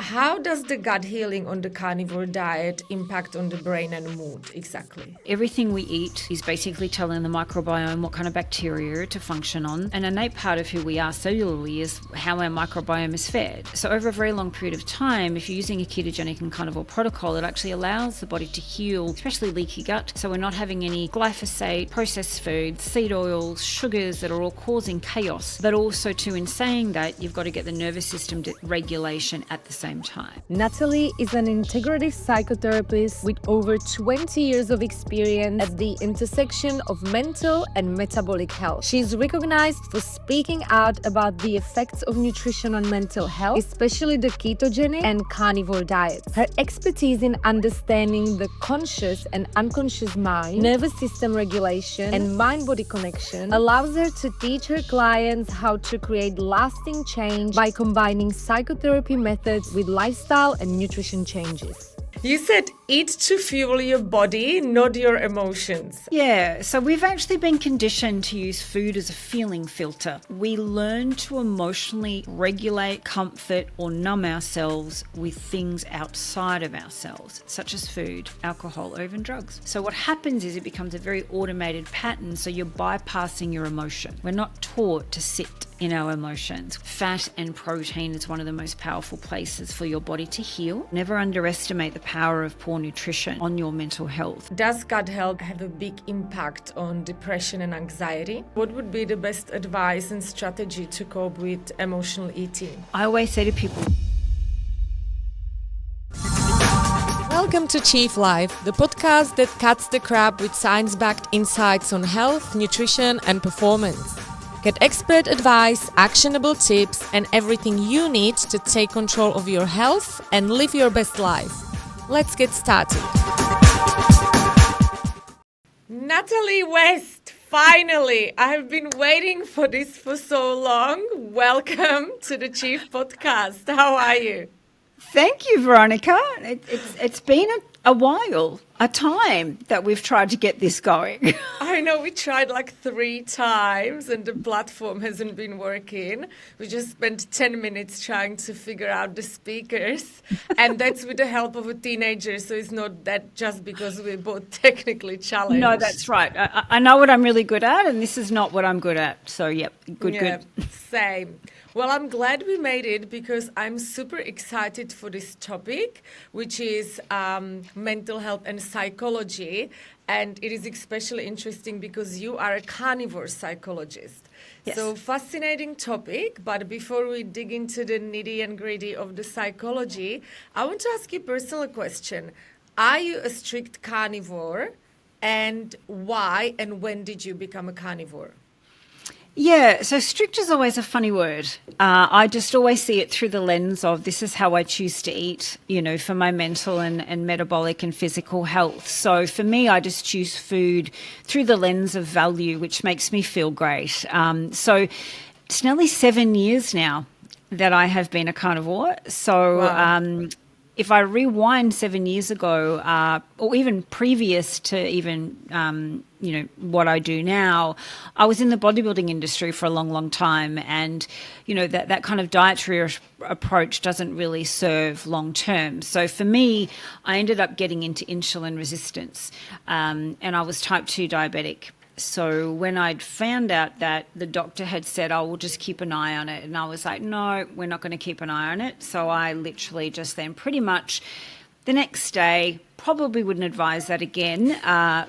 how does the gut healing on the carnivore diet impact on the brain and mood exactly? Everything we eat is basically telling the microbiome what kind of bacteria to function on. An innate part of who we are cellularly is how our microbiome is fed. So over a very long period of time, if you're using a ketogenic and carnivore protocol, it actually allows the body to heal, especially leaky gut. So we're not having any glyphosate, processed foods, seed oils, sugars that are all causing chaos. But also too, in saying that, you've got to get the nervous system regulation at the same time. Natalie is an integrative psychotherapist with over 20 years of experience at the intersection of mental and metabolic health. She is recognized for speaking out about the effects of nutrition on mental health, especially the ketogenic and carnivore diets. Her expertise in understanding the conscious and unconscious mind, nervous system regulation, and mind-body connection allows her to teach her clients how to create lasting change by combining psychotherapy methods with lifestyle and nutrition changes. You said eat to fuel your body, not your emotions. Yeah, so we've actually been conditioned to use food as a feeling filter. We learn to emotionally regulate, comfort, or numb ourselves with things outside of ourselves, such as food, alcohol, or even drugs. So what happens is it becomes a very automated pattern, so you're bypassing your emotion. We're not taught to sit in our emotions. Fat and protein is one of the most powerful places for your body to heal. Never underestimate the power of poor nutrition on your mental health. Does gut health have a big impact on depression and anxiety? What would be the best advice and strategy to cope with emotional eating? I always say to people, welcome to Chief Life, the podcast that cuts the crap with science-backed insights on health, nutrition, and performance. Get expert advice, actionable tips, and everything you need to take control of your health and live your best life. Let's get started. Natalie West, finally! I have been waiting for this for so long. Welcome to the Chief Podcast. How are you? thank you, Veronica. It's been a while, a time that we've tried to get this going. I know we tried like 3 times and the platform hasn't been working. We just spent 10 minutes trying to figure out the speakers, and that's with the help of a teenager, so it's not that just because we're both technically challenged. No, that's right. I know what I'm really good at, and this is not what I'm good at. So, yep, good. Same. Well, I'm glad we made it because I'm super excited for this topic, which is mental health and psychology. And it is especially interesting because you are a carnivore psychologist. Yes. So fascinating topic. But before we dig into the nitty and gritty of the psychology, I want to ask you a personal question. Are you a strict carnivore? And why and when did you become a carnivore? Yeah, so strict is always a funny word. I just always see it through the lens of this is how I choose to eat, for my mental and metabolic and physical health. So for me, I just choose food through the lens of value, which makes me feel great. So it's nearly 7 years now that I have been a carnivore. So wow. If I rewind 7 years ago, or even previous to even, what I do now, I was in the bodybuilding industry for a long, long time. And, that kind of dietary approach doesn't really serve long term. So for me, I ended up getting into insulin resistance, and I was type 2 diabetic. So when I'd found out that the doctor had said, we'll just keep an eye on it. And I was like, no, we're not going to keep an eye on it. So I literally just then pretty much the next day, probably wouldn't advise that again,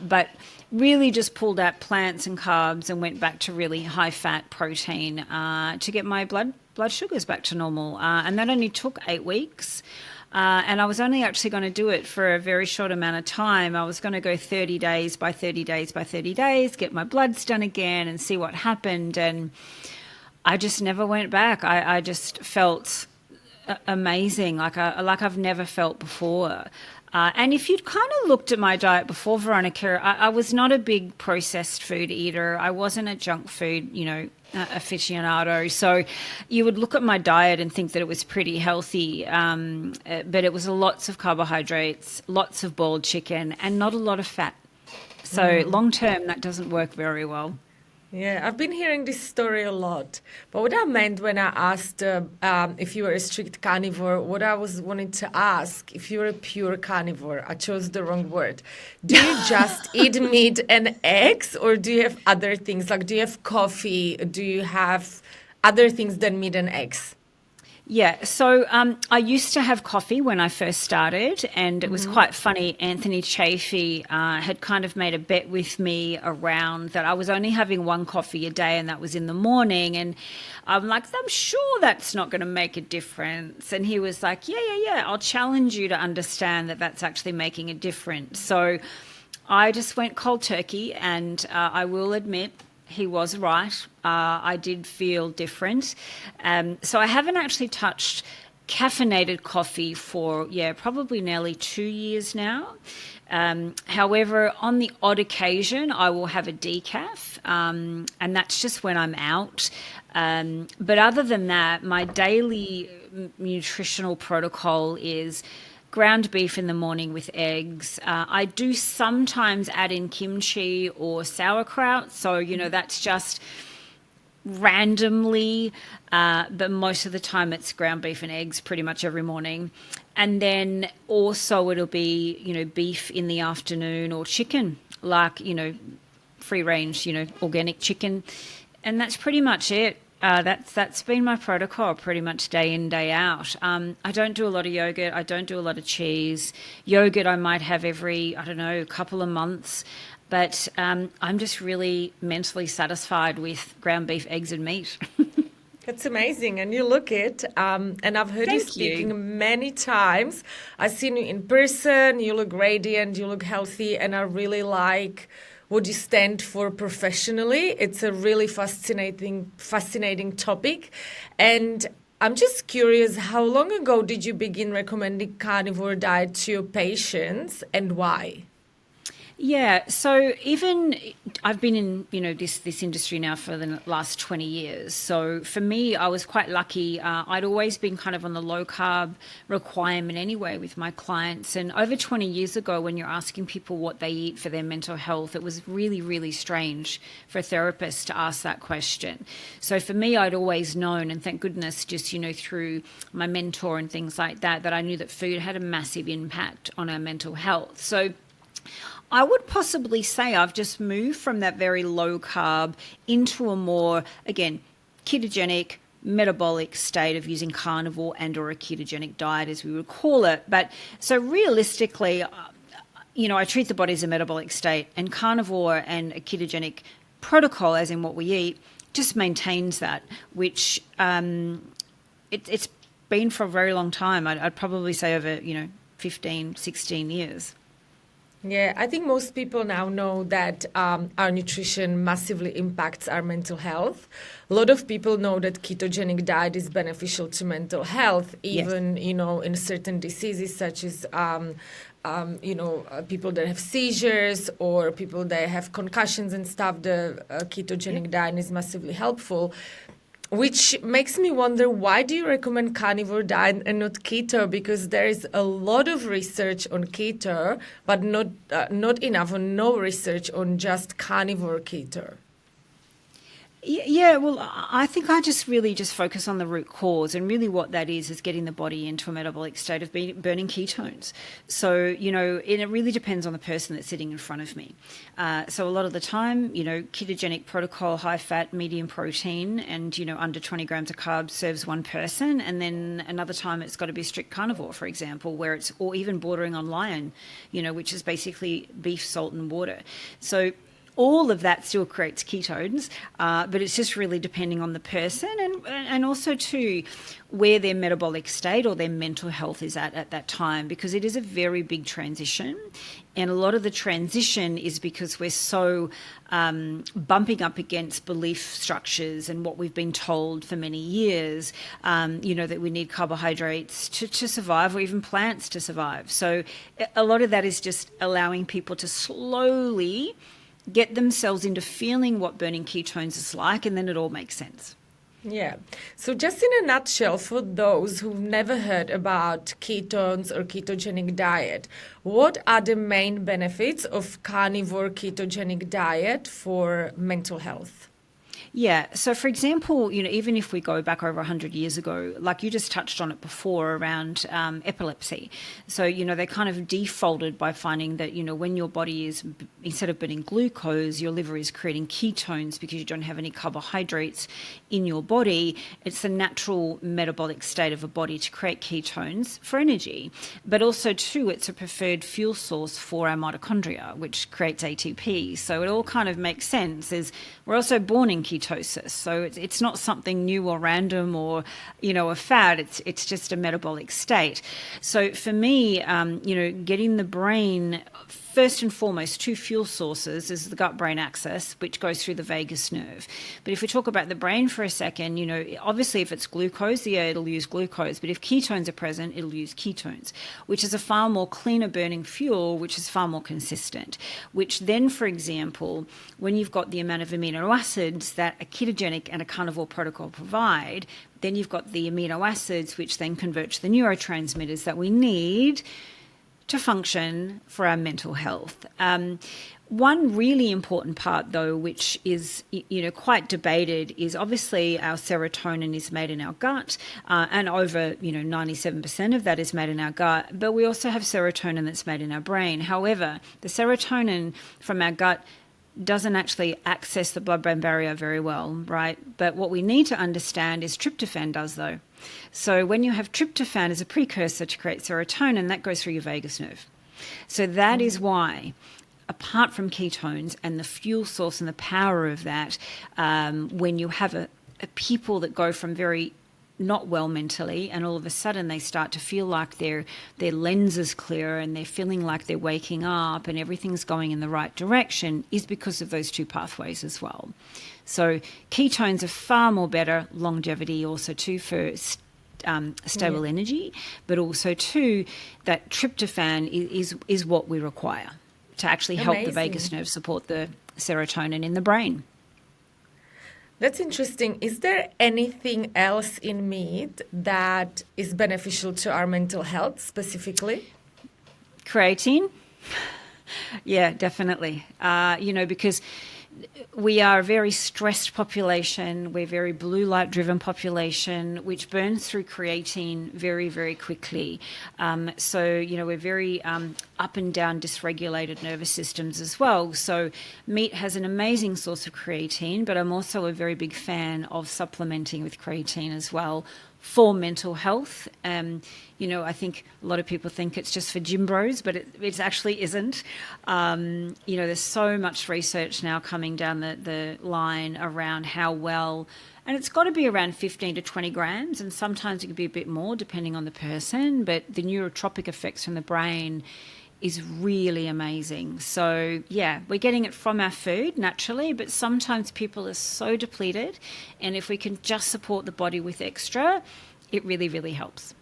but really just pulled out plants and carbs and went back to really high fat protein to get my blood sugars back to normal. And that only took 8 weeks. And I was only actually going to do it for a very short amount of time. I was going to go 30 days by 30 days by 30 days, get my bloods done again and see what happened. And I just never went back. I just felt amazing, like I've never felt before. And if you'd kind of looked at my diet before, Veronica, I was not a big processed food eater. I wasn't a junk food, aficionado. So you would look at my diet and think that it was pretty healthy, but it was lots of carbohydrates, lots of boiled chicken, and not a lot of fat. So long term, that doesn't work very well. Yeah, I've been hearing this story a lot. But what I meant when I asked if you were a strict carnivore, what I was wanting to ask, if you're a pure carnivore, I chose the wrong word. Do you just eat meat and eggs, or do you have other things? Like, do you have coffee? Do you have other things than meat and eggs? Yeah, so I used to have coffee when I first started, and it was quite funny. Anthony Chafee had kind of made a bet with me around that I was only having one coffee a day, and that was in the morning. And I'm like, I'm sure that's not going to make a difference. And he was like, yeah, I'll challenge you to understand that that's actually making a difference. So I just went cold turkey, and I will admit, he was right. I did feel different. So I haven't actually touched caffeinated coffee for, probably nearly 2 years now. However, on the odd occasion, I will have a decaf, and that's just when I'm out. But other than that, my daily nutritional protocol is ground beef in the morning with eggs. I do sometimes add in kimchi or sauerkraut. So, that's just randomly, but most of the time it's ground beef and eggs pretty much every morning. And then also it'll be, beef in the afternoon or chicken, like, free range, organic chicken. And that's pretty much it. That's been my protocol pretty much day in, day out. I don't do a lot of yogurt. I don't do a lot of cheese. Yogurt I might have every, couple of months. But I'm just really mentally satisfied with ground beef, eggs and meat. That's amazing. And you look it, and I've heard you speaking many times. I've seen you in person. You look radiant. You look healthy. And I really like what you stand for professionally. It's a really fascinating topic. And I'm just curious, how long ago did you begin recommending carnivore diet to your patients, and why? Yeah, so even I've been in, this industry now for the last 20 years. So for me, I was quite lucky. I'd always been kind of on the low carb requirement anyway with my clients. And over 20 years ago, when you're asking people what they eat for their mental health, it was really, really strange for a therapist to ask that question. So for me, I'd always known, and thank goodness, just, through my mentor and things like that, that I knew that food had a massive impact on our mental health. So I would possibly say I've just moved from that very low carb into a more, again, ketogenic, metabolic state of using carnivore and or a ketogenic diet, as we would call it. But so realistically, I treat the body as a metabolic state, and carnivore and a ketogenic protocol, as in what we eat, just maintains that, which it's been for a very long time. I'd probably say over, 15, 16 years. Yeah, I think most people now know that our nutrition massively impacts our mental health. A lot of people know that ketogenic diet is beneficial to mental health, even, in certain diseases such as, people that have seizures or people that have concussions and stuff. The ketogenic diet is massively helpful. Which makes me wonder, why do you recommend carnivore diet and not keto? Because there is a lot of research on keto, but not enough or no research on just carnivore keto. Yeah, well, I think I just really focus on the root cause, and really what that is getting the body into a metabolic state of burning ketones. So, it really depends on the person that's sitting in front of me. So a lot of the time, ketogenic protocol, high fat, medium protein, and, under 20 grams of carbs serves one person. And then another time it's got to be strict carnivore, for example, where it's, or even bordering on lion, which is basically beef, salt and water. So all of that still creates ketones, but it's just really depending on the person and also too where their metabolic state or their mental health is at that time, because it is a very big transition. And a lot of the transition is because we're so bumping up against belief structures and what we've been told for many years, that we need carbohydrates to survive, or even plants to survive. So a lot of that is just allowing people to slowly get themselves into feeling what burning ketones is like, and then it all makes sense. Yeah. So just in a nutshell, for those who've never heard about ketones or ketogenic diet, what are the main benefits of carnivore ketogenic diet for mental health? Yeah. So, for example, even if we go back over 100 years ago, like you just touched on it before around epilepsy. So, they kind of defaulted by finding that, when your body is, instead of burning glucose, your liver is creating ketones because you don't have any carbohydrates in your body. It's the natural metabolic state of a body to create ketones for energy. But also, too, it's a preferred fuel source for our mitochondria, which creates ATP. So it all kind of makes sense. We're also born in ketosis. So it's not something new or random or, a fad. It's just a metabolic state. So for me, getting the brain, first and foremost, two fuel sources is the gut-brain axis, which goes through the vagus nerve. But if we talk about the brain for a second, obviously if it's glucose, it'll use glucose. But if ketones are present, it'll use ketones, which is a far more cleaner burning fuel, which is far more consistent. Which then, for example, when you've got the amount of amino acids that a ketogenic and a carnivore protocol provide, then you've got the amino acids, which then convert to the neurotransmitters that we need to function for our mental health. One really important part, though, which is quite debated, is obviously our serotonin is made in our gut, and over 97% of that is made in our gut. But we also have serotonin that's made in our brain. However, the serotonin from our gut doesn't actually access the blood-brain barrier very well, right? But what we need to understand is tryptophan does, though. So when you have tryptophan as a precursor to create serotonin, that goes through your vagus nerve. So that is why, apart from ketones and the fuel source and the power of that, when you have a people that go from very not well mentally and all of a sudden they start to feel like their lens is clear and they're feeling like they're waking up and everything's going in the right direction, is because of those two pathways as well. So ketones are far more better longevity also too for stable energy, but also too that tryptophan is what we require to actually help the vagus nerve support the serotonin in the brain. That's interesting. Is there anything else in meat that is beneficial to our mental health specifically? Creatine? Yeah, definitely. Because we are a very stressed population. We're a very blue light driven population, which burns through creatine very, very quickly. We're very up and down dysregulated nervous systems as well. So meat has an amazing source of creatine, but I'm also a very big fan of supplementing with creatine as well for mental health. I think a lot of people think it's just for gym bros, but it actually isn't. There's so much research now coming down the line around how well, and it's got to be around 15 to 20 grams, and sometimes it can be a bit more depending on the person, but the neurotropic effects from the brain is really amazing. So yeah, we're getting it from our food naturally, but sometimes people are so depleted, and if we can just support the body with extra, it really, really helps.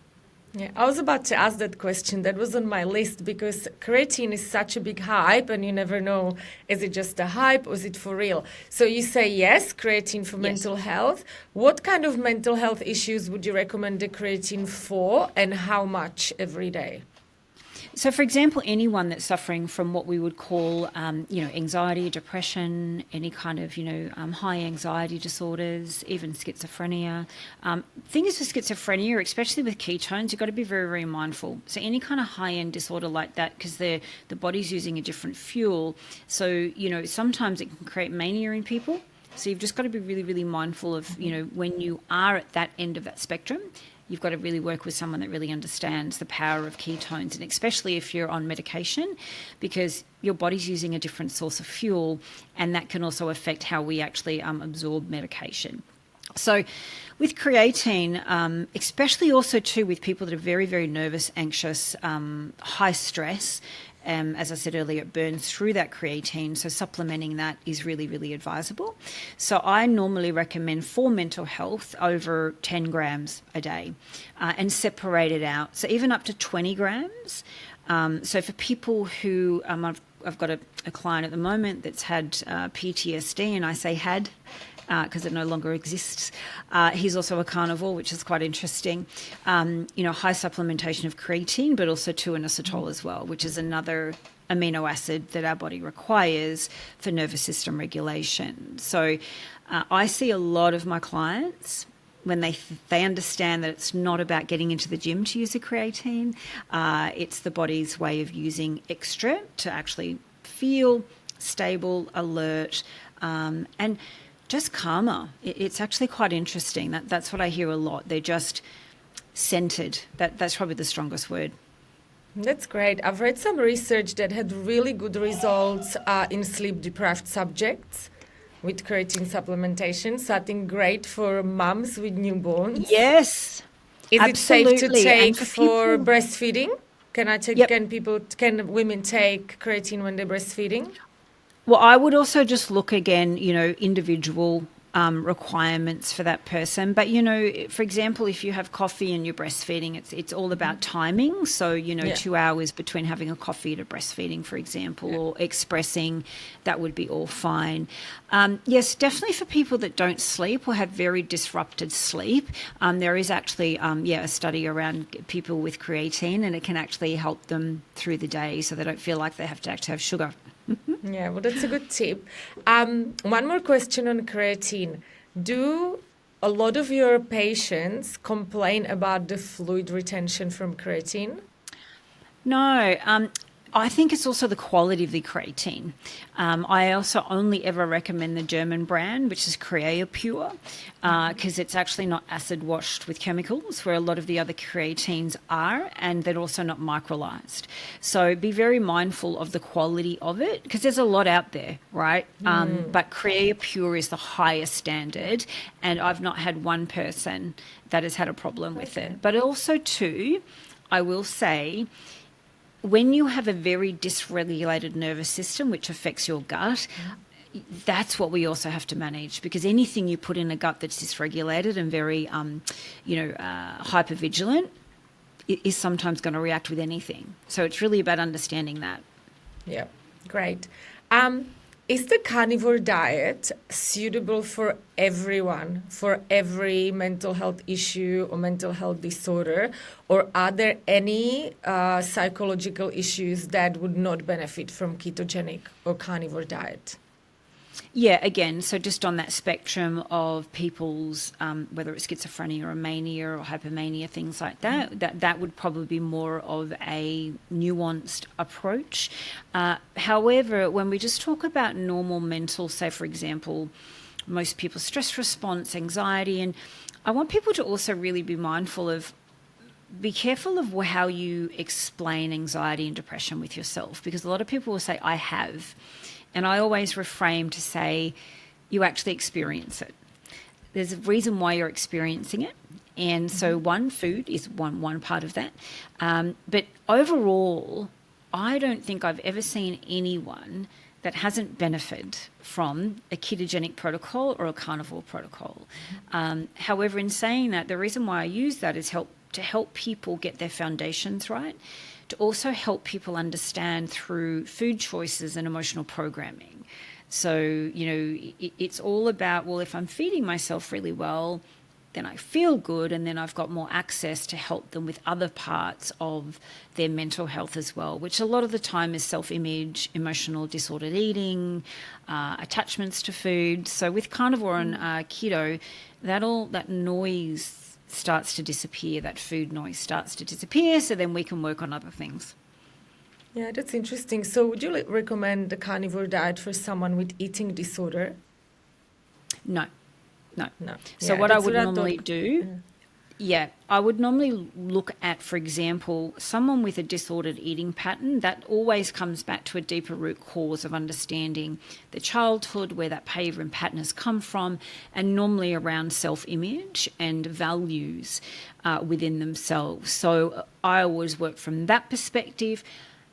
Yeah, I was about to ask that question. That was on my list because creatine is such a big hype and you never know, is it just a hype or is it for real? So you say yes, creatine for mental health. What kind of mental health issues would you recommend the creatine for and how much every day? So, for example, anyone that's suffering from what we would call, anxiety, depression, any kind of, high anxiety disorders, even schizophrenia. Thing is with schizophrenia, especially with ketones, you've got to be very, very mindful. So any kind of high-end disorder like that, because the body's using a different fuel. So, sometimes it can create mania in people. So you've just got to be really, really mindful of, when you are at that end of that spectrum, you've got to really work with someone that really understands the power of ketones, and especially if you're on medication, because your body's using a different source of fuel, and that can also affect how we actually absorb medication. So with creatine, especially also too with people that are very, very nervous, anxious, high stress, as I said earlier, it burns through that creatine, so supplementing that is really, really advisable. So I normally recommend for mental health over 10 grams a day and separate it out. So even up to 20 grams. So for people who, I've got a client at the moment that's had PTSD, and I say had, because it no longer exists. He's also a carnivore, which is quite interesting. High supplementation of creatine, but also inositol as well, which is another amino acid that our body requires for nervous system regulation. So I see a lot of my clients when they understand that it's not about getting into the gym to use a creatine, it's the body's way of using extra to actually feel stable, alert, and just calmer. It's actually quite interesting. That's what I hear a lot. They're just centered. That's probably the strongest word. That's great. I've read some research that had really good results in sleep-deprived subjects with creatine supplementation. So I think great for mums with newborns. Yes, Is absolutely. it safe to take And for people, breastfeeding? Can I take? Yep. Can women take creatine when they're breastfeeding? Well, I would also just look again, individual requirements for that person. But, for example, if you have coffee and you're breastfeeding, it's all about timing. So, 2 hours between having a coffee to breastfeeding, for example, or expressing, that would be all fine. Yes, definitely for people that don't sleep or have very disrupted sleep. There is actually, a study around people with creatine, and it can actually help them through the day so they don't feel like they have to actually have sugar. Yeah, well, that's a good tip. One more question on creatine. Do a lot of your patients complain about the fluid retention from creatine? No, I think it's also the quality of the creatine. I also only ever recommend the German brand, which is Creapure, because it's actually not acid washed with chemicals, where a lot of the other creatines are, and they're also not microlyzed. So be very mindful of the quality of it, because there's a lot out there, right? But Creapure is the highest standard, and I've not had one person that has had a problem with it. But also, too, I will say, when you have a very dysregulated nervous system, which affects your gut, that's what we also have to manage, because anything you put in a gut that's dysregulated and very, hypervigilant is sometimes going to react with anything. So it's really about understanding that. Yeah, great. Is the carnivore diet suitable for everyone, for every mental health issue or mental health disorder? Or are there any psychological issues that would not benefit from ketogenic or carnivore diet? Yeah, again, so just on that spectrum of people's, whether it's schizophrenia or mania or hypomania, things like that would probably be more of a nuanced approach. However, when we just talk about normal mental, say, for example, most people's stress response, anxiety, and I want people to also really be mindful of, be careful of how you explain anxiety and depression with yourself, because a lot of people will say, I have. And I always reframe to say, you actually experience it. There's a reason why you're experiencing it. And so food is one part of that. But overall, I don't think I've ever seen anyone that hasn't benefited from a ketogenic protocol or a carnivore protocol. However, in saying that, the reason why I use that is to help people get their foundations right, to also help people understand through food choices and emotional programming. So, it's all about, well, if I'm feeding myself really well, then I feel good, and then I've got more access to help them with other parts of their mental health as well, which a lot of the time is self-image, emotional disordered eating, attachments to food. So with carnivore and keto, that noise starts to disappear, that food noise starts to disappear, so then we can work on other things. Yeah, that's interesting. So would you recommend the carnivore diet for someone with eating disorder? No. So Yeah, what I that's would what I normally thought. do, I would normally look at, for example, someone with a disordered eating pattern. That always comes back to a deeper root cause of understanding the childhood, where that behavior and pattern has come from, and normally around self-image and values within themselves. So I always work from that perspective.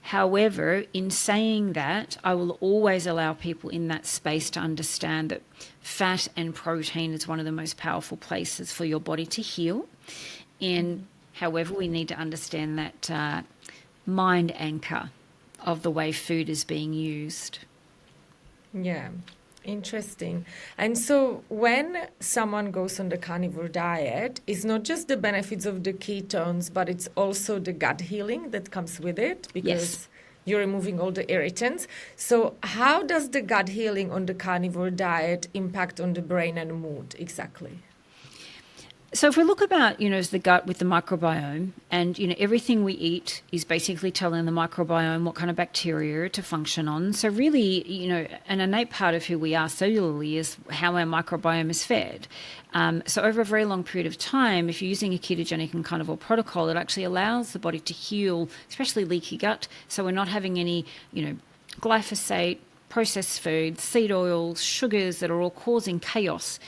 However, in saying that, I will always allow people in that space to understand that fat and protein is one of the most powerful places for your body to heal. And however, we need to understand that mind anchor of the way food is being used. Yeah, interesting. And so when someone goes on the carnivore diet, it's not just the benefits of the ketones, but it's also the gut healing that comes with it, because you're removing all the irritants. So how does the gut healing on the carnivore diet impact on the brain and mood exactly? So if we look about, as the gut with the microbiome, and, everything we eat is basically telling the microbiome what kind of bacteria to function on. So really, an innate part of who we are cellularly is how our microbiome is fed. So over a very long period of time, if you're using a ketogenic and carnivore protocol, it actually allows the body to heal, especially leaky gut. So we're not having any, glyphosate, processed foods, seed oils, sugars that are all causing chaos.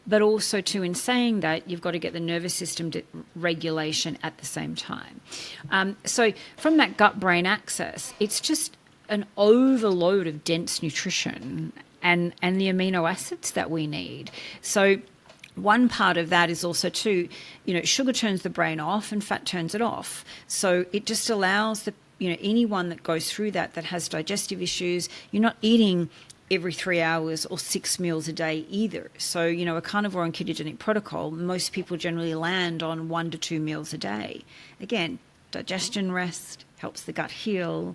But also, too, in saying that, you've got to get the nervous system regulation at the same time. So from that gut-brain axis, it's just an overload of dense nutrition and the amino acids that we need. So one part of that is also, too, sugar turns the brain off and fat turns it off. So it just allows anyone that goes through that has digestive issues, you're not eating every 3 hours or 6 meals a day either. So, a carnivore and ketogenic protocol, most people generally land on 1 to 2 meals a day. Again, digestion rest helps the gut heal.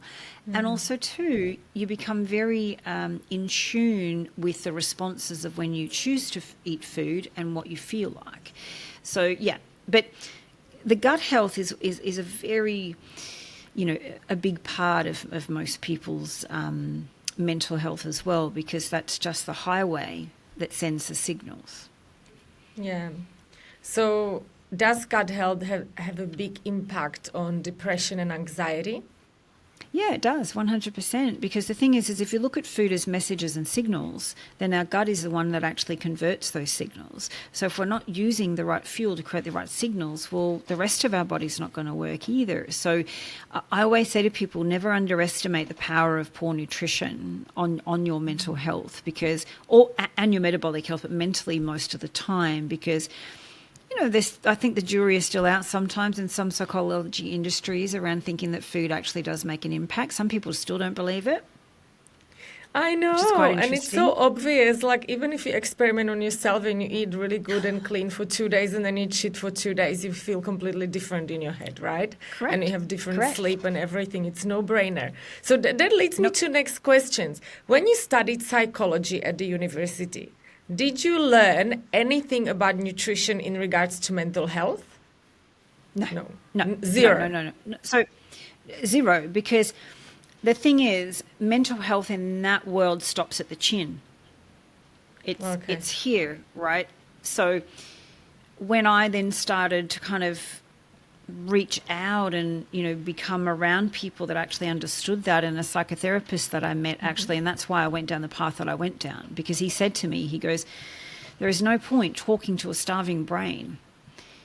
And also, too, you become very in tune with the responses of when you choose to eat food and what you feel like. So, yeah, but the gut health is a very, a big part of most people's mental health as well, because that's just the highway that sends the signals. Yeah. So does gut health have a big impact on depression and anxiety? Yeah, it does, 100%. Because the thing is if you look at food as messages and signals, then our gut is the one that actually converts those signals. So if we're not using the right fuel to create the right signals, well, the rest of our body's not going to work either. So I always say to people, never underestimate the power of poor nutrition on your mental health, and your metabolic health, but mentally most of the time, because I think the jury is still out sometimes in some psychology industries around thinking that food actually does make an impact. Some people still don't believe it. I know, which is quite and it's so obvious. Like, even if you experiment on yourself and you eat really good and clean for 2 days and then eat shit for 2 days, you feel completely different in your head, right? Correct. And you have different sleep and everything. It's no-brainer. So that leads me to next questions. When you studied psychology at the university, did you learn anything about nutrition in regards to mental health? No. Zero. No. So zero, because the thing is, mental health in that world stops at the chin. It's here, right? So when I then started to kind of reach out and, become around people that actually understood that, and a psychotherapist that I met actually, and that's why I went down the path that I went down, because he said to me, he goes, there is no point talking to a starving brain.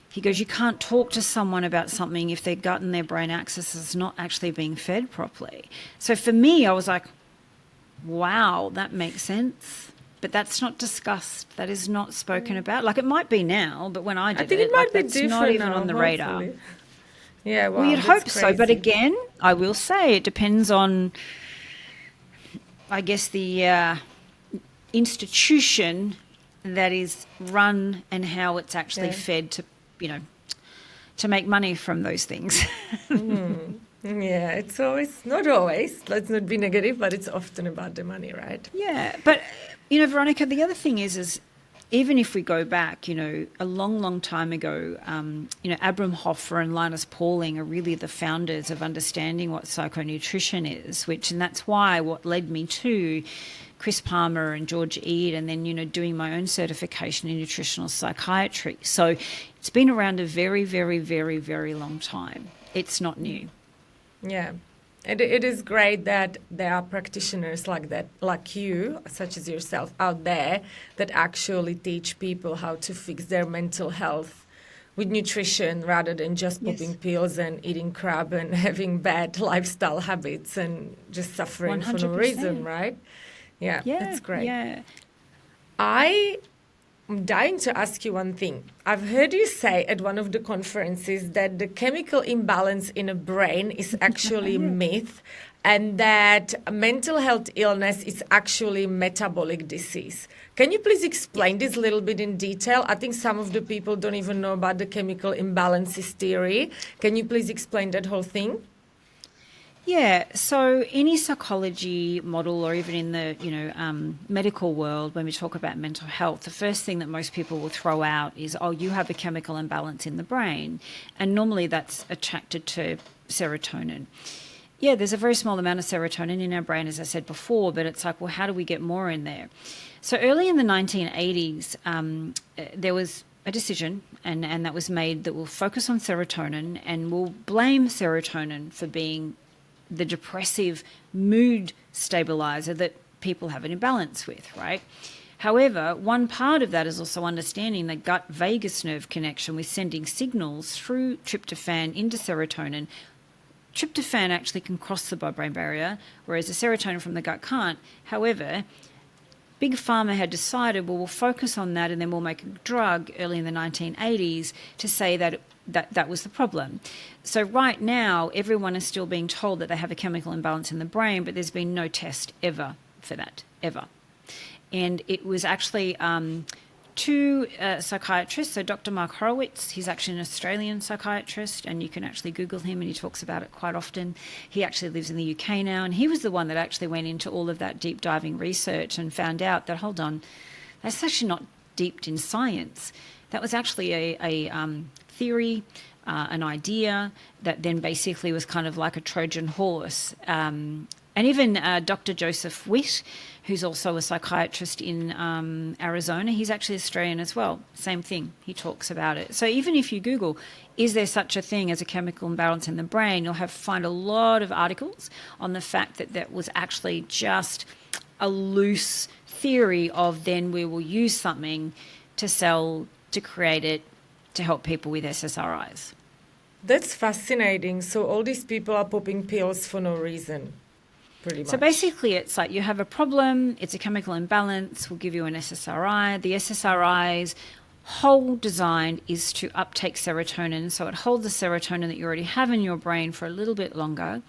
He goes, you can't talk to someone about something if their gut and their brain axis is not actually being fed properly. So for me, I was like, wow, that makes sense. But that's not discussed. That is not spoken about. Like, it might be now, but when I did I think it might be that's different not even now, on the hopefully. radar. Yeah, wow, well, you'd hope that's so. But crazy. again, I will say it depends on, I guess, the institution that is run and how it's actually fed to, to make money from those things. Yeah, it's always, not always, let's not be negative, but it's often about the money, right? Yeah, but, Veronica, the other thing is even if we go back, a long, long time ago, Abram Hoffer and Linus Pauling are really the founders of understanding what psychonutrition is, and that's why what led me to Chris Palmer and George Eade, and then, doing my own certification in nutritional psychiatry. So it's been around a very, very, very, very long time. It's not new. Yeah. It is great that there are practitioners like that, like you, such as yourself, out there that actually teach people how to fix their mental health with nutrition rather than just popping pills and eating crap and having bad lifestyle habits and just suffering 100%. For no reason, right? Yeah, that's great. Yeah. I'm dying to ask you one thing. I've heard you say at one of the conferences that the chemical imbalance in a brain is actually a myth, and that mental health illness is actually metabolic disease. Can you please explain this a little bit in detail? I think some of the people don't even know about the chemical imbalances theory. Can you please explain that whole thing? Yeah, so any psychology model, or even in the medical world, when we talk about mental health, the first thing that most people will throw out is, oh, you have a chemical imbalance in the brain, and normally that's attracted to serotonin. Yeah, there's a very small amount of serotonin in our brain, as I said before, but it's like, well, how do we get more in there? So early in the 1980s, there was a decision, and that was made, that will focus on serotonin and will blame serotonin for being the depressive mood stabilizer that people have an imbalance with, right? However, one part of that is also understanding the gut vagus nerve connection with sending signals through tryptophan into serotonin. Tryptophan actually can cross the blood-brain barrier, whereas the serotonin from the gut can't. However, Big Pharma had decided, well, we'll focus on that, and then we'll make a drug early in the 1980s to say that was the problem. So right now, everyone is still being told that they have a chemical imbalance in the brain, but there's been no test ever for that, ever. And it was actually two psychiatrists, so Dr. Mark Horowitz, he's actually an Australian psychiatrist, and you can actually Google him, and he talks about it quite often. He actually lives in the UK now, and he was the one that actually went into all of that deep diving research and found out that, hold on, that's actually not deeped in science. That was actually a theory, an idea that then basically was kind of like a Trojan horse. And even Dr. Joseph Witt, who's also a psychiatrist in Arizona, he's actually Australian as well. Same thing, he talks about it. So even if you Google, is there such a thing as a chemical imbalance in the brain, you'll find a lot of articles on the fact that that was actually just a loose theory of, then we will use something to sell, to create it, to help people with SSRIs. That's fascinating. So all these people are popping pills for no reason, pretty much. So basically it's like, you have a problem, it's a chemical imbalance, we'll give you an SSRI. The SSRI's whole design is to uptake serotonin, so it holds the serotonin that you already have in your brain for a little bit longer.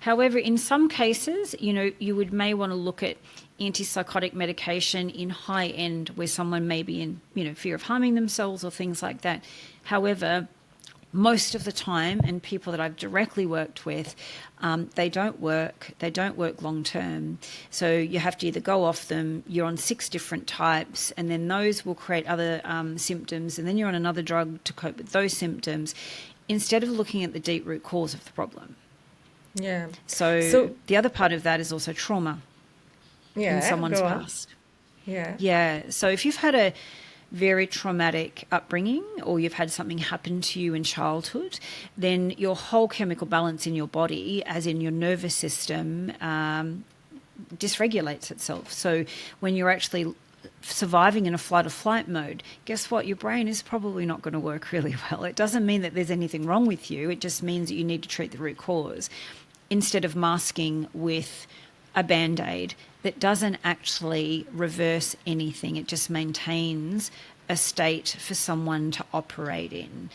However, in some cases, you may want to look at antipsychotic medication in high end, where someone may be in, fear of harming themselves or things like that. However, most of the time, and people that I've directly worked with, they don't work long term. So you have to either go off them, you're on 6 different types, and then those will create other symptoms, and then you're on another drug to cope with those symptoms, instead of looking at the deep root cause of the problem. Yeah. So the other part of that is also trauma in someone's past. Yeah. So if you've had a very traumatic upbringing, or you've had something happen to you in childhood, then your whole chemical balance in your body, as in your nervous system, dysregulates itself. So when you're actually surviving in a flight or flight mode, guess what? Your brain is probably not going to work really well. It doesn't mean that there's anything wrong with you. It just means that you need to treat the root cause, instead of masking with a Band-Aid that doesn't actually reverse anything. It just maintains a state for someone to operate in.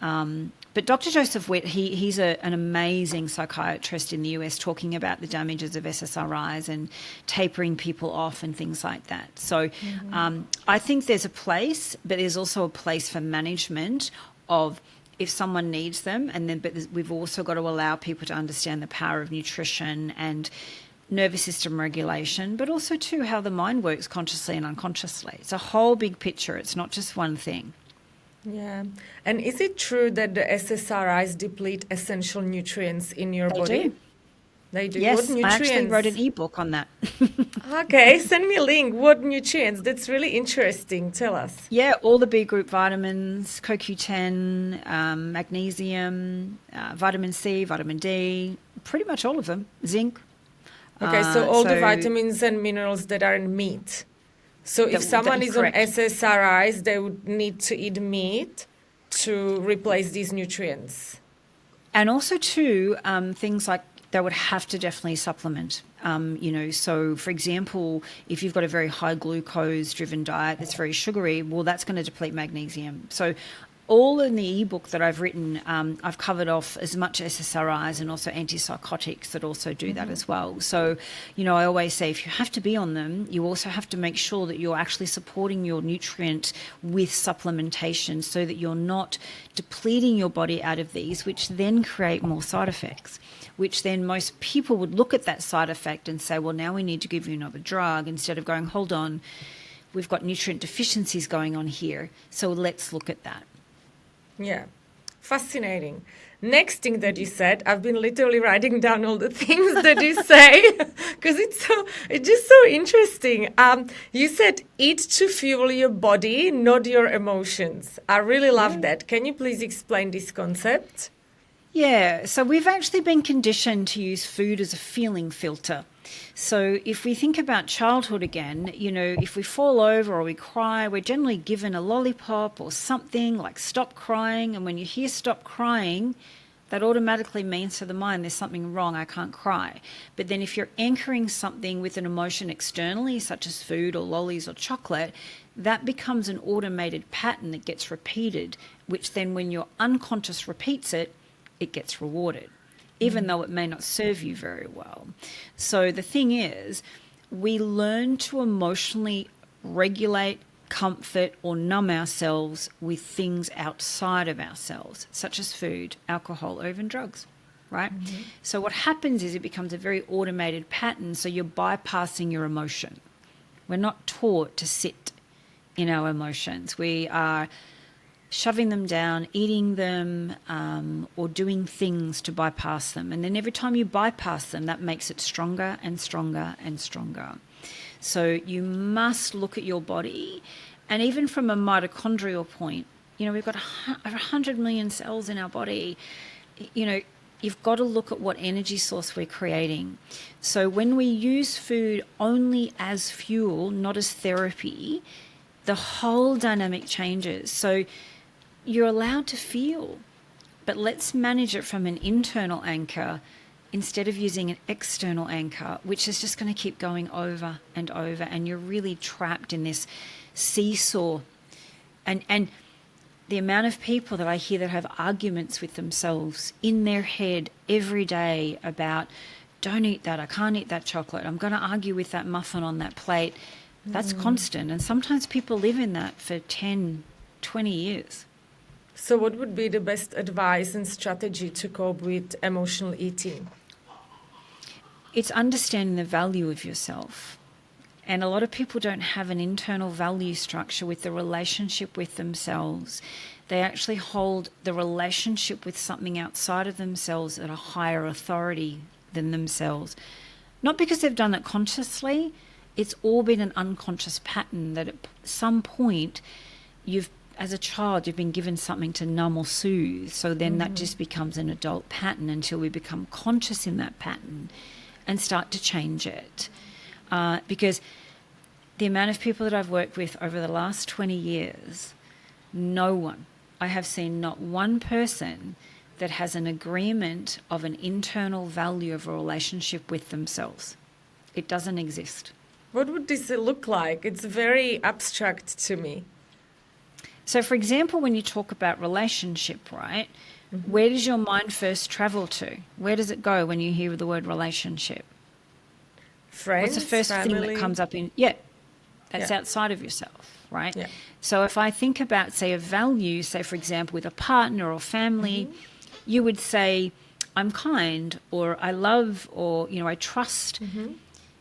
But Dr. Joseph Witt, he's an amazing psychiatrist in the US, talking about the damages of SSRIs and tapering people off and things like that. So I think there's a place, but there's also a place for management of, if someone needs them, but we've also got to allow people to understand the power of nutrition and nervous system regulation, but also too how the mind works consciously and unconsciously. It's a whole big picture. It's not just one thing. Yeah. And is it true that the SSRIs deplete essential nutrients in your body? They do. Yes, what nutrients? I actually wrote an ebook on that. Okay, send me a link. What nutrients? That's really interesting. Tell us. Yeah, all the B group vitamins, CoQ10, magnesium, vitamin C, vitamin D, pretty much all of them, zinc. Okay, so all the vitamins and minerals that are in meat. So if someone is on SSRIs, they would need to eat meat to replace these nutrients. And also too, things like they would have to definitely supplement. So for example, if you've got a very high glucose driven diet that's very sugary, well, that's going to deplete magnesium. So all in the ebook that I've written, I've covered off as much SSRIs and also antipsychotics that also do that as well. So, I always say if you have to be on them, you also have to make sure that you're actually supporting your nutrient with supplementation so that you're not depleting your body out of these, which then create more side effects, which then most people would look at that side effect and say, well, now we need to give you another drug, instead of going, hold on, we've got nutrient deficiencies going on here, so let's look at that. Yeah, fascinating. Next thing that you said, I've been literally writing down all the things that you say because it's just so interesting. You said eat to fuel your body, not your emotions. I really love that. Can you please explain this concept? Yeah, so we've actually been conditioned to use food as a feeling filter. So if we think about childhood again, if we fall over or we cry, we're generally given a lollipop or something like stop crying. And when you hear stop crying, that automatically means to the mind there's something wrong, I can't cry. But then if you're anchoring something with an emotion externally, such as food or lollies or chocolate, that becomes an automated pattern that gets repeated, which then when your unconscious repeats it, it gets rewarded, even though it may not serve you very well. So the thing is, we learn to emotionally regulate, comfort, or numb ourselves with things outside of ourselves, such as food, alcohol, or even drugs, right? So what happens is it becomes a very automated pattern, so you're bypassing your emotion. We're not taught to sit in our emotions. We are shoving them down, eating them, or doing things to bypass them. And then every time you bypass them, that makes it stronger and stronger and stronger. So you must look at your body. And even from a mitochondrial point, we've got over 100 million cells in our body. You've got to look at what energy source we're creating. So when we use food only as fuel, not as therapy, the whole dynamic changes. So you're allowed to feel, but let's manage it from an internal anchor instead of using an external anchor, which is just going to keep going over and over, and you're really trapped in this seesaw. And the amount of people that I hear that have arguments with themselves in their head every day about, don't eat that, I can't eat that chocolate, I'm going to argue with that muffin on that plate, that's constant. And sometimes people live in that for 10, 20 years. So what would be the best advice and strategy to cope with emotional eating? It's understanding the value of yourself. And a lot of people don't have an internal value structure with the relationship with themselves. They actually hold the relationship with something outside of themselves at a higher authority than themselves. Not because they've done it consciously, it's all been an unconscious pattern that at some point as a child, you've been given something to numb or soothe. So then that just becomes an adult pattern until we become conscious in that pattern and start to change it. Because the amount of people that I've worked with over the last 20 years, I have seen not one person that has an agreement of an internal value of a relationship with themselves. It doesn't exist. What would this look like? It's very abstract to me. So, for example, when you talk about relationship, right, where does your mind first travel to? Where does it go when you hear the word relationship? Friends, what's the first family? thing that comes up in? That's outside of yourself, right? Yeah. So if I think about, say, a value, say, for example, with a partner or family, you would say, I'm kind, or I love, or, I trust.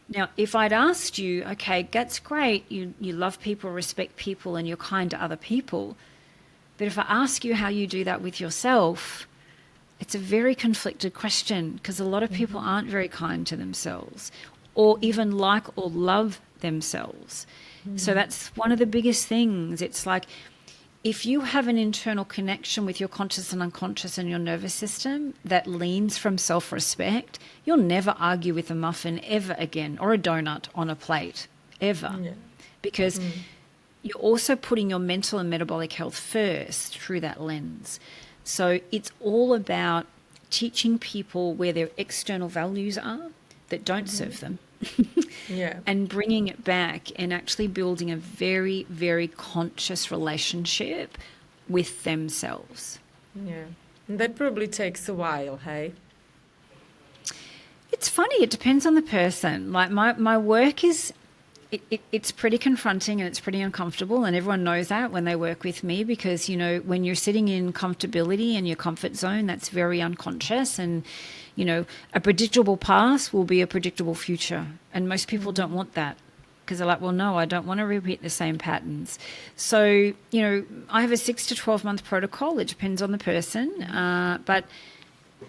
Now, if I'd asked you, okay, that's great, you love people, respect people, and you're kind to other people, but if I ask you how you do that with yourself, it's a very conflicted question, because a lot of people aren't very kind to themselves, or even like or love themselves. So that's one of the biggest things. It's like, if you have an internal connection with your conscious and unconscious and your nervous system that leans from self-respect, you'll never argue with a muffin ever again, or a donut on a plate, ever. Yeah. Because you're also putting your mental and metabolic health first through that lens. So it's all about teaching people where their external values are that don't serve them. And bringing it back and actually building a very, very conscious relationship with themselves. Yeah. And that probably takes a while, hey? It's funny, it depends on the person. Like my work is, it's pretty confronting and it's pretty uncomfortable, and everyone knows that when they work with me, because, you know, when you're sitting in comfortability and your comfort zone, that's very unconscious, and, you know, a predictable past will be a predictable future, and most people don't want that, because they're like, well, no, I don't want to repeat the same patterns. So, you know, I have a 6 to 12 month protocol. It depends on the person, but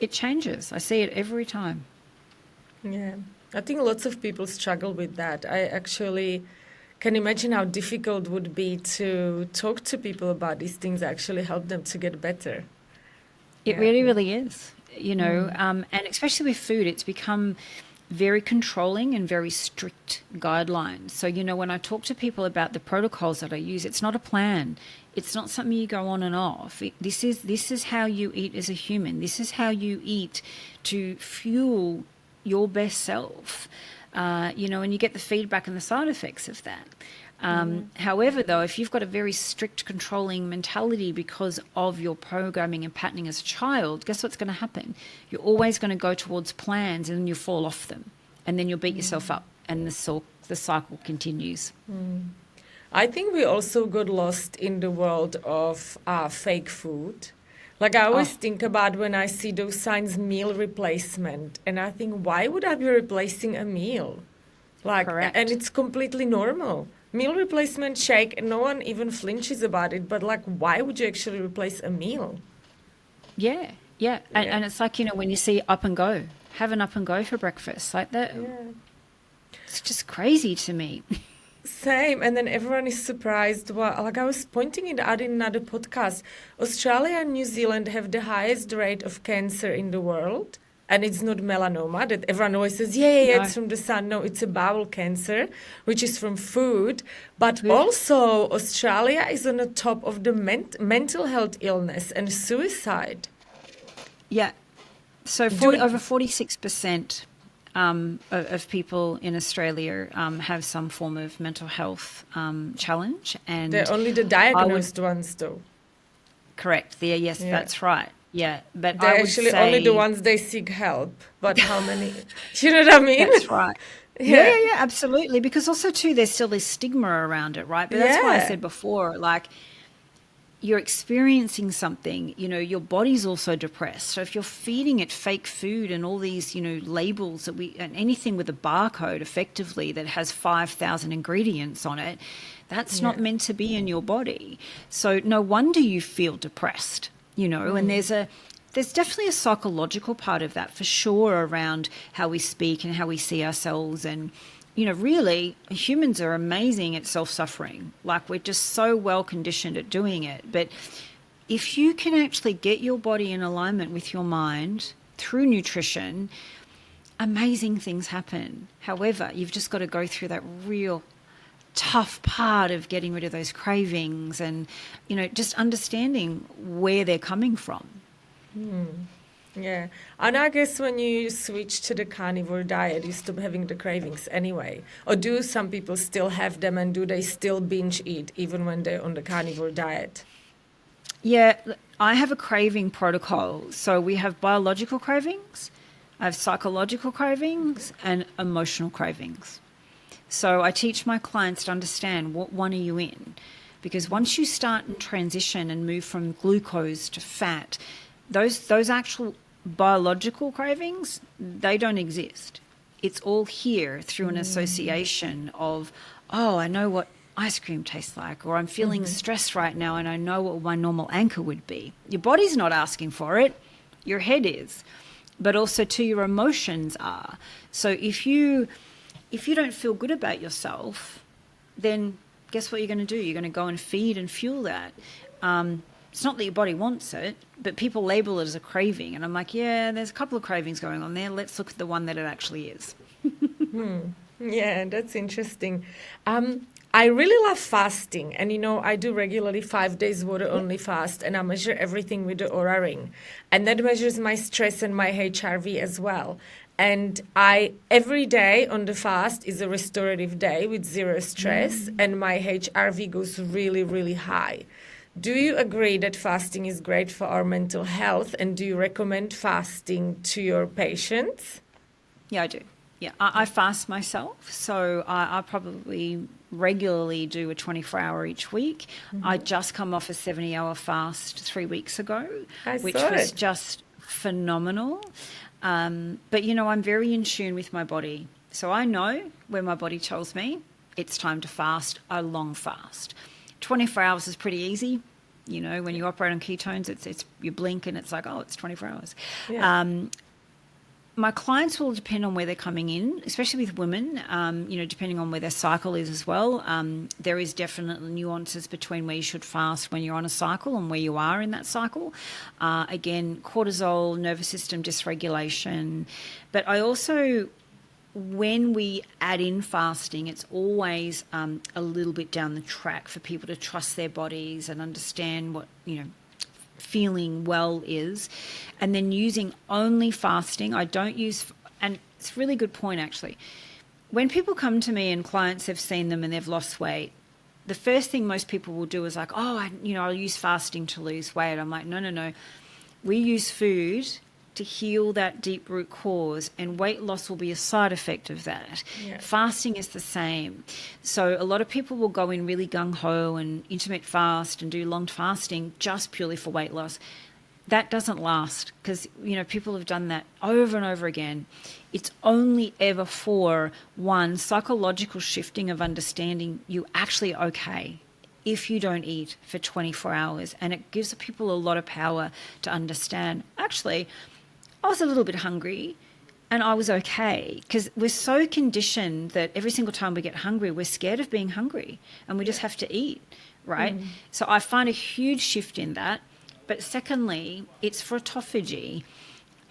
it changes. I see it every time. Yeah, I think lots of people struggle with that. I actually can imagine how difficult it would be to talk to people about these things, actually help them to get better. It really, really is, you know, and especially with food, it's become very controlling and very strict guidelines. So, you know, when I talk to people about the protocols that I use, it's not a plan. It's not something you go on and off. This is how you eat as a human. This is how you eat to fuel your best self, you know, and you get the feedback and the side effects of that. However, though, if you've got a very strict controlling mentality because of your programming and patterning as a child, guess what's going to happen? You're always going to go towards plans and then you fall off them, and then you'll beat yourself up, and the cycle continues. I think we also got lost in the world of fake food. Like, I always think about when I see those signs, meal replacement, and I think, why would I be replacing a meal? Like, Correct. and it's completely normal. Meal replacement shake, and no one even flinches about it, but like, why would you actually replace a meal? Yeah. And it's like, you know, when you see up and go, have an up and go for breakfast, like that. Yeah. It's just crazy to me. Same, and then everyone is surprised. Well, like I was pointing it out in another podcast, Australia and New Zealand have the highest rate of cancer in the world, and it's not melanoma that everyone always says, yeah, No. it's from the sun. No, it's a bowel cancer, which is from food. But also, Australia is on the top of the mental health illness and suicide. Yeah. So over 46% of people in Australia have some form of mental health challenge, and They're only the diagnosed ones, though. correct. Yes, Yeah. that's right. Yeah, but They're I would actually say only the ones they seek help. But how many? You know what I mean? that's right. Yeah. Yeah, absolutely. Because also too, there's still this stigma around it, right? But that's why I Yeah. said before, like, you're experiencing something, you know, your body's also depressed. So if you're feeding it fake food and all these, you know, labels and anything with a barcode effectively that has 5,000 ingredients on it, that's not meant to be in your body. So no wonder you feel depressed, you know, and there's definitely a psychological part of that for sure around how we speak and how we see ourselves. And, you know, really, humans are amazing at self-suffering. Like, we're just so well conditioned at doing it. But if you can actually get your body in alignment with your mind through nutrition, amazing things happen. However, you've just got to go through that real tough part of getting rid of those cravings and, you know, just understanding where they're coming from. Yeah. And I guess when you switch to the carnivore diet, you stop having the cravings anyway. Or do some people still have them, and do they still binge eat even when they're on the carnivore diet? Yeah, I have a craving protocol. So we have biological cravings, I have psychological cravings, and emotional cravings. So I teach my clients to understand what one are you in. Because once you start and transition and move from glucose to fat, those actual biological cravings, they don't exist. It's all here through an association of, oh, I know what ice cream tastes like, or I'm feeling stressed right now and I know what my normal anchor would be. Your body's not asking for it, your head is, but also too, your emotions are. So if you don't feel good about yourself, then guess what you're going to do? You're going to go and feed and fuel that. It's not that your body wants it, but people label it as a craving. And I'm like, yeah, there's a couple of cravings going on there. Let's look at the one that it actually is. Yeah, that's interesting. I really love fasting. And, you know, I do regularly 5 days water only fast, and I measure everything with the Oura Ring. And that measures my stress and my HRV as well. And every day on the fast is a restorative day with zero stress, and my HRV goes really, really high. Do you agree that fasting is great for our mental health, and do you recommend fasting to your patients? Yeah, I do. Yeah, I fast myself, so I probably regularly do a 24-hour each week. I just come off a 70-hour fast 3 weeks ago, which was just phenomenal. But, you know, I'm very in tune with my body. So I know when my body tells me it's time to fast, a long fast. 24 hours is pretty easy. You know, when you operate on ketones, it's you blink and it's like, oh, it's 24 hours. Yeah. My clients will depend on where they're coming in, especially with women, you know, depending on where their cycle is as well. There is definitely nuances between where you should fast when you're on a cycle and where you are in that cycle. Again, cortisol, nervous system dysregulation. But I also, when we add in fasting, it's always a little bit down the track for people to trust their bodies and understand what, you know, feeling well is. And then using only fasting, I don't use, and it's a really good point actually. When people come to me and clients have seen them and they've lost weight, the first thing most people will do is like, oh, I'll use fasting to lose weight. I'm like, no. We use food to heal that deep root cause, and weight loss will be a side effect of that. Yeah. Fasting is the same. So a lot of people will go in really gung-ho and intermittent fast and do long fasting just purely for weight loss. That doesn't last because, you know, people have done that over and over again. It's only ever for one psychological shifting of understanding you're actually okay if you don't eat for 24 hours. And it gives people a lot of power to understand, actually, I was a little bit hungry and I was okay, because we're so conditioned that every single time we get hungry, we're scared of being hungry and we just have to eat, right? So I find a huge shift in that. But secondly, it's for autophagy,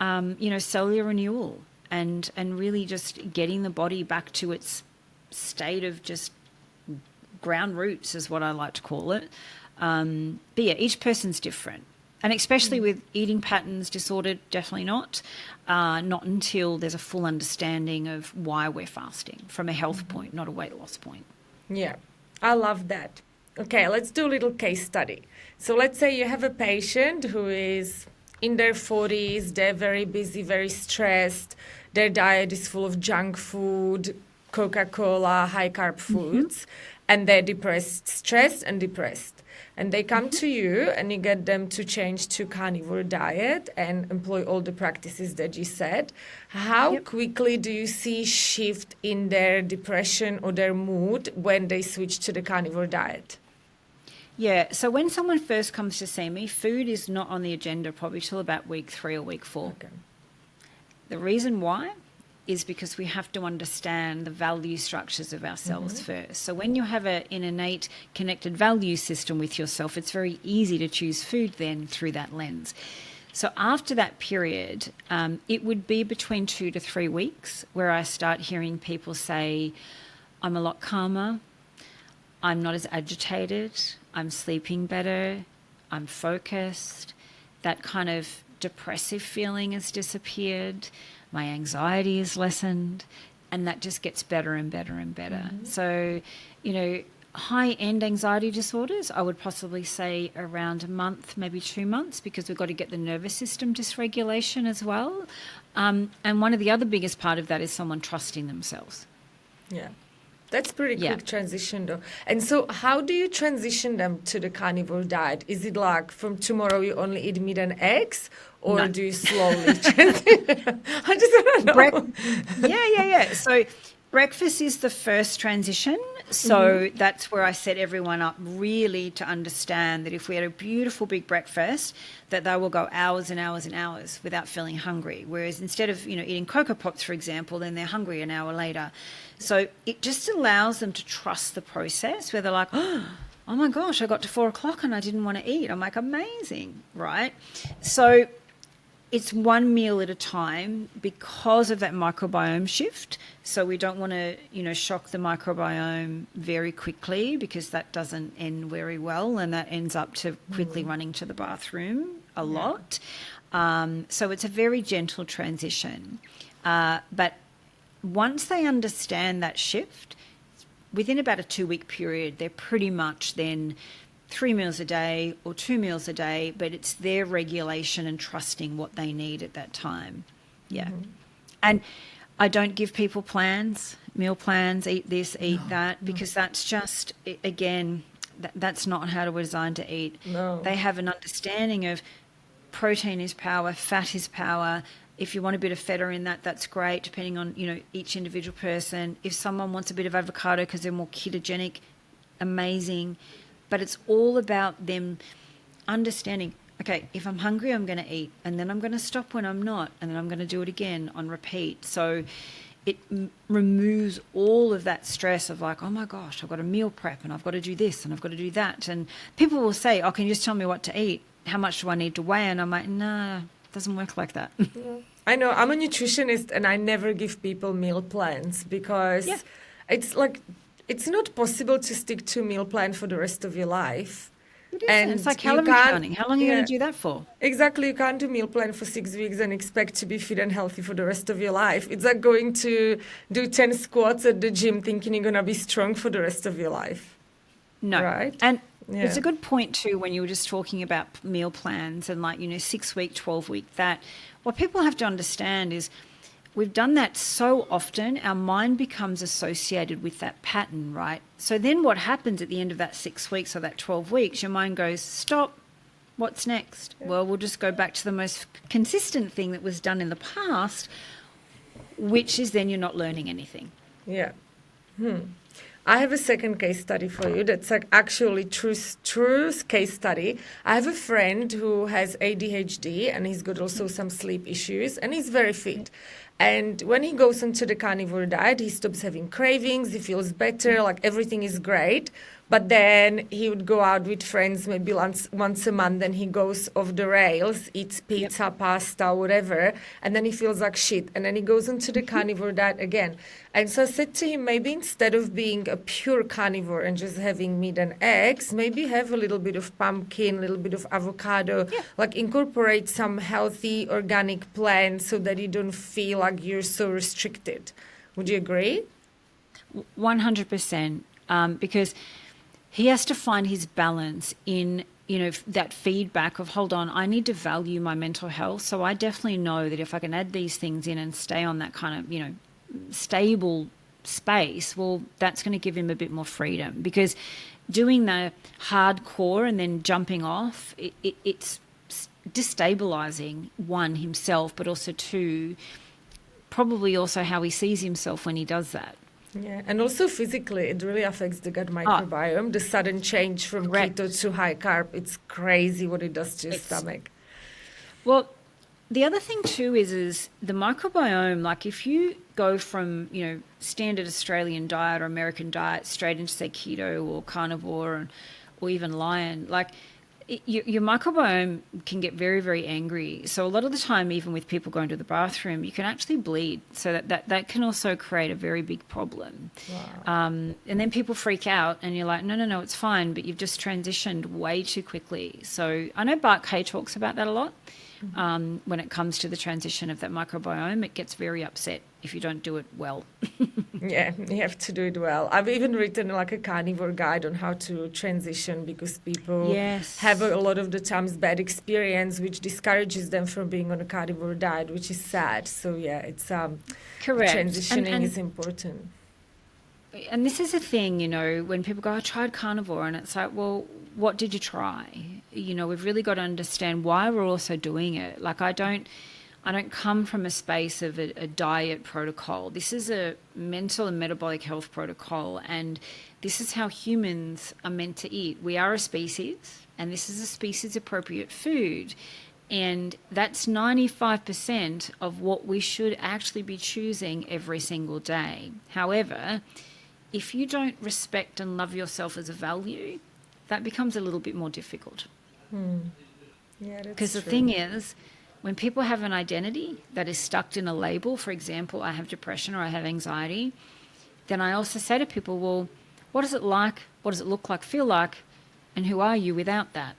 you know, cellular renewal and really just getting the body back to its state of just ground roots is what I like to call it. But yeah, each person's different. And especially with eating patterns disordered, definitely not. Not until there's a full understanding of why we're fasting from a health point, not a weight loss point. Yeah, I love that. Okay, let's do a little case study. So let's say you have a patient who is in their 40s, they're very busy, very stressed, their diet is full of junk food, Coca-Cola, high-carb foods, and they're depressed, stressed and depressed. And they come to you and you get them to change to carnivore diet and employ all the practices that you said. How quickly do you see shift in their depression or their mood when they switch to the carnivore diet? Yeah, so when someone first comes to see me, food is not on the agenda probably till about week 3 or week 4. Okay. The reason why is because we have to understand the value structures of ourselves first. So when you have an innate connected value system with yourself, it's very easy to choose food then through that lens. So after that period, it would be between 2 to 3 weeks where I start hearing people say, I'm a lot calmer, I'm not as agitated, I'm sleeping better, I'm focused, that kind of depressive feeling has disappeared, my anxiety is lessened, and that just gets better and better and better. So, you know, high-end anxiety disorders, I would possibly say around a month, maybe 2 months, because we've got to get the nervous system dysregulation as well. And one of the other biggest part of that is someone trusting themselves. Yeah. That's pretty quick transition though. And so how do you transition them to the carnivore diet? Is it like from tomorrow you only eat meat and eggs? Or do you slowly transition? I just want to know. Yeah. So breakfast is the first transition. So that's where I set everyone up really to understand that if we had a beautiful big breakfast, that they will go hours and hours and hours without feeling hungry. Whereas instead of, you know, eating Cocoa Pops, for example, then they're hungry an hour later. So it just allows them to trust the process where they're like, oh my gosh, I got to 4 o'clock and I didn't want to eat. I'm like, amazing, right? So it's one meal at a time because of that microbiome shift. So we don't want to, you know, shock the microbiome very quickly because that doesn't end very well, and that ends up to quickly running to the bathroom a lot. So it's a very gentle transition. But once they understand that shift, within about a 2-week period, they're pretty much then 3 meals a day or 2 meals a day, but it's their regulation and trusting what they need at that time. Yeah. And I don't give people plans, meal plans, eat this, eat that, because that's just, again, that's not how we're designed to eat. No. They have an understanding of protein is power, fat is power. If you want a bit of feta in that, that's great, depending on, each individual person. If someone wants a bit of avocado because they're more ketogenic, amazing. But it's all about them understanding, okay, if I'm hungry, I'm going to eat, and then I'm going to stop when I'm not, and then I'm going to do it again on repeat. So it removes all of that stress of like, oh my gosh, I've got a meal prep and I've got to do this and I've got to do that. And people will say, oh, can you just tell me what to eat? How much do I need to weigh? And I'm like, nah, it doesn't work like that. I know, I'm a nutritionist and I never give people meal plans because it's like, it's not possible to stick to a meal plan for the rest of your life. It isn't. It's like calorie counting. How long are you going to do that for? Exactly. You can't do meal plan for 6 weeks and expect to be fit and healthy for the rest of your life. It's like going to do 10 squats at the gym thinking you're going to be strong for the rest of your life. No. Right? And it's a good point too when you were just talking about meal plans and 6 week, 12 week, that what people have to understand is we've done that so often, our mind becomes associated with that pattern, right? So then what happens at the end of that 6 weeks or that 12 weeks, your mind goes, stop, what's next? Yeah. Well, we'll just go back to the most consistent thing that was done in the past, which is then you're not learning anything. Yeah. I have a second case study for you that's like actually true case study. I have a friend who has ADHD and he's got also some sleep issues and he's very fit. And when he goes into the carnivore diet, he stops having cravings, he feels better, like everything is great. But then he would go out with friends maybe once a month, then he goes off the rails, eats pizza, pasta, whatever, and then he feels like shit. And then he goes into the carnivore diet again. And so I said to him, maybe instead of being a pure carnivore and just having meat and eggs, maybe have a little bit of pumpkin, a little bit of avocado, like incorporate some healthy organic plants so that you don't feel like you're so restricted. Would you agree? 100%, because he has to find his balance in, that feedback of, hold on, I need to value my mental health. So I definitely know that if I can add these things in and stay on that kind of, stable space, well, that's going to give him a bit more freedom. Because doing the hardcore and then jumping off, it's destabilizing, one, himself, but also two, probably also how he sees himself when he does that. Yeah, and also physically, it really affects the gut microbiome. The sudden change from keto to high carb, it's crazy what it does to your stomach. Well, the other thing too is the microbiome, like if you go from, standard Australian diet or American diet straight into, say, keto or carnivore or even lion, like your microbiome can get very, very angry. So a lot of the time, even with people going to the bathroom, you can actually bleed. So that can also create a very big problem. Wow. And then people freak out and you're like, no, it's fine. But you've just transitioned way too quickly. So I know Bart Kay talks about that a lot. When it comes to the transition of that microbiome, it gets very upset if you don't do it well. Yeah, you have to do it well. I've even written like a carnivore guide on how to transition because people have a lot of the times bad experience, which discourages them from being on a carnivore diet, which is sad. So yeah, it's correct. Transitioning is important. And this is the thing, when people go, I tried carnivore, and it's like, well, what did you try? We've really got to understand why we're also doing it. Like I don't come from a space of a diet protocol. This is a mental and metabolic health protocol, and this is how humans are meant to eat. We are a species, and this is a species-appropriate food, and that's 95% of what we should actually be choosing every single day. However, if you don't respect and love yourself as a value, that becomes a little bit more difficult. Yeah, because the thing is, when people have an identity that is stuck in a label, for example, I have depression or I have anxiety, then I also say to people, well, what is it like? What does it look like, feel like? And who are you without that?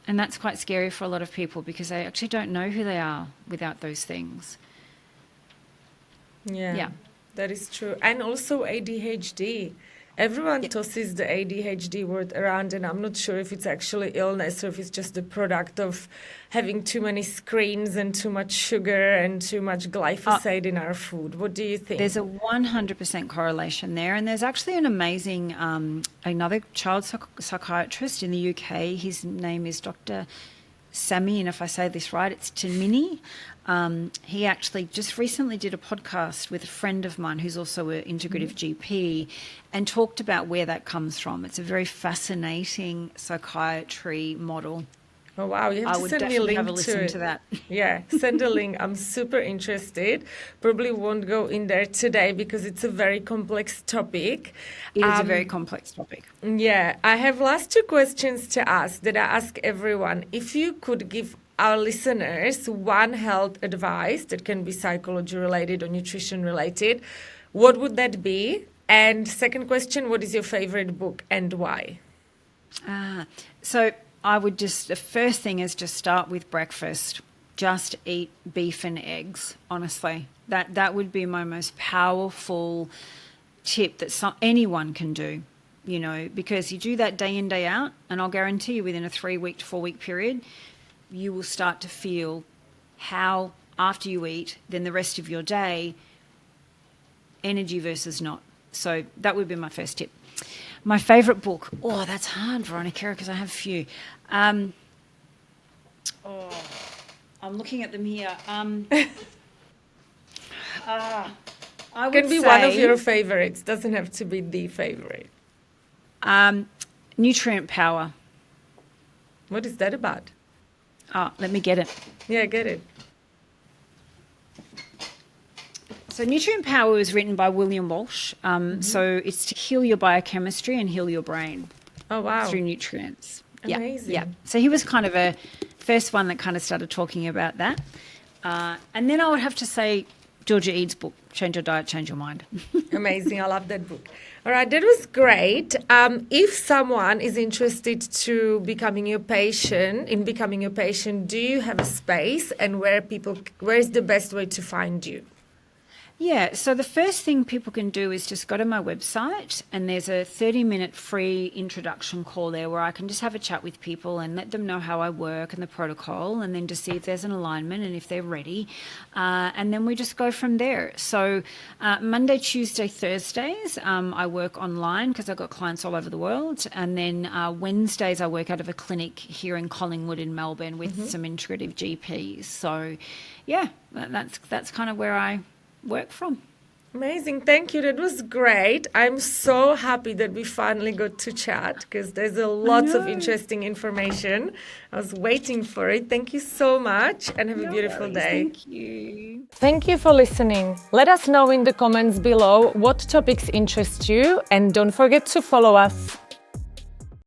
And that's quite scary for a lot of people because they actually don't know who they are without those things. Yeah. That is true. And also ADHD. Everyone tosses the ADHD word around, and I'm not sure if it's actually illness or if it's just the product of having too many screens and too much sugar and too much glyphosate in our food. What do you think? There's a 100% correlation there. And there's actually an amazing, another child psychiatrist in the UK. His name is Dr. Sami, and if I say this right, it's Timini. He actually just recently did a podcast with a friend of mine who's also an integrative GP and talked about where that comes from. It's a very fascinating psychiatry model. Oh, wow. You have I to would send me a definitely link have a listen it. to that. Yeah, send a link. I'm super interested. Probably won't go in there today because it's a very complex topic. It is a very complex topic. Yeah, I have last two questions to ask that I ask everyone. If you could give our listeners one health advice that can be psychology related or nutrition related, what would that be? And second question, what is your favorite book and why? So I would the first thing is just start with breakfast. Just eat beef and eggs, honestly. That would be my most powerful tip that anyone can do, because you do that day in, day out, and I'll guarantee you within a 3-week to 4-week period, you will start to feel how after you eat, then the rest of your day, energy versus not. So that would be my first tip. My favourite book. Oh, that's hard, Veronica, because I have a few. I'm looking at them here. I would Can be say, one of your favorites. Doesn't have to be the favorite. Nutrient Power. What is that about? Let me get it. Yeah, get it. So Nutrient Power was written by William Walsh. So it's to heal your biochemistry and heal your brain. Oh, wow. Through nutrients. Amazing. Yeah. So he was kind of a first one that kind of started talking about that. And then I would have to say Georgia Eads' book, Change Your Diet, Change Your Mind. Amazing. I love that book. All right, that was great. If someone is interested to becoming your patient, do you have a space, and where is the best way to find you? Yeah, so the first thing people can do is just go to my website, and there's a 30-minute free introduction call there where I can just have a chat with people and let them know how I work and the protocol, and then to see if there's an alignment and if they're ready. And then we just go from there. So Monday, Tuesday, Thursdays, I work online because I've got clients all over the world. And then Wednesdays, I work out of a clinic here in Collingwood in Melbourne with some integrative GPs. So, yeah, that's kind of where I work from. Amazing. Thank you. That was great. I'm so happy that we finally got to chat because there's lots of interesting information. I was waiting for it. Thank you so much and have a beautiful day. Thank you. Thank you for listening. Let us know in the comments below what topics interest you, and don't forget to follow us.